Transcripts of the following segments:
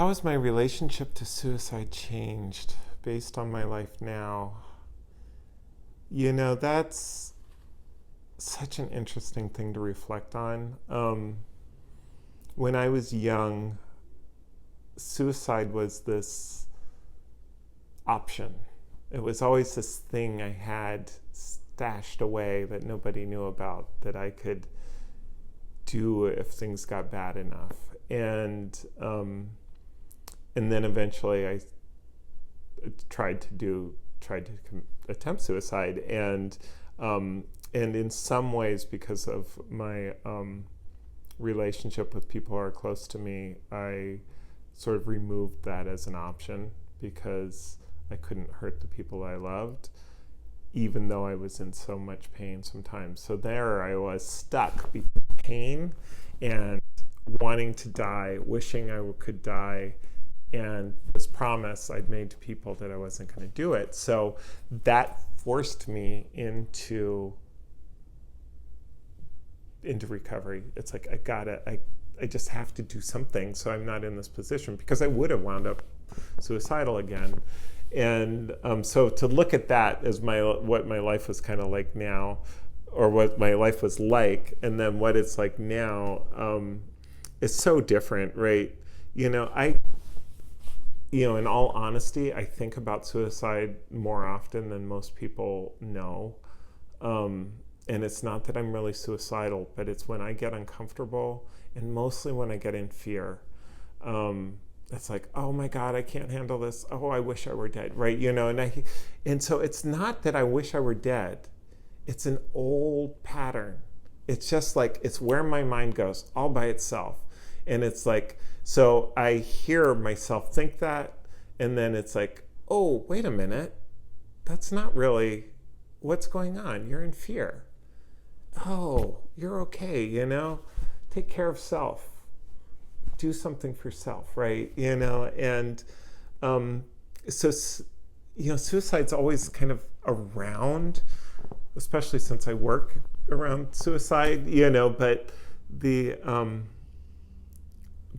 How has my relationship to suicide changed based on my life now? That's such an interesting thing to reflect on. When I was young, suicide was this option. It was always this thing I had stashed away that nobody knew about that I could do if things got bad enough. And then eventually I tried to attempt suicide, and in some ways, because of my relationship with people who are close to me, I sort of removed that as an option because I couldn't hurt the people I loved, even though I was in so much pain sometimes. So there I was stuck between pain and wanting to die, wishing I could die, and this promise I'd made to people that I wasn't going to do it. So that forced me into recovery. It's like I just have to do something so I'm not in this position, because I would have wound up suicidal again. And so to look at that as what my life was kind of like now, or what my life was like, and then what it's like now, is so different, right? In all honesty, I think about suicide more often than most people know. And it's not that I'm really suicidal, but it's when I get uncomfortable, and mostly when I get in fear. It's like, oh my God, I can't handle this. Oh, I wish I were dead, right? And so it's not that I wish I were dead. It's an old pattern. It's just like, it's where my mind goes all by itself. And it's like, so I hear myself think that, and then it's like, oh, wait a minute. That's not really what's going on. You're in fear. Oh, you're okay, Take care of self. Do something for self, right? And so, suicide's always kind of around, especially since I work around suicide, but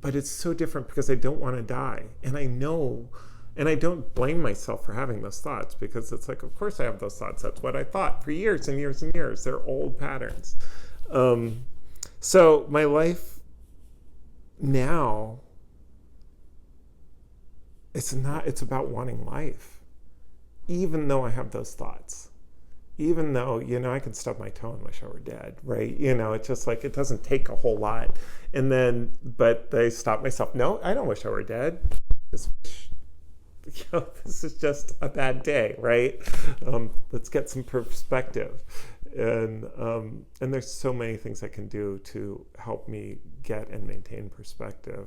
but it's so different because I don't want to die. And I know, and I don't blame myself for having those thoughts, because it's like, of course I have those thoughts. That's what I thought for years and years and years. They're old patterns. So my life now, it's about wanting life, even though I have those thoughts. Even though, I can stub my toe and wish I were dead, right? It's just like, it doesn't take a whole lot. And then, but I stop myself. No, I don't wish I were dead. This is just a bad day, right? Let's get some perspective. And there's so many things I can do to help me get and maintain perspective.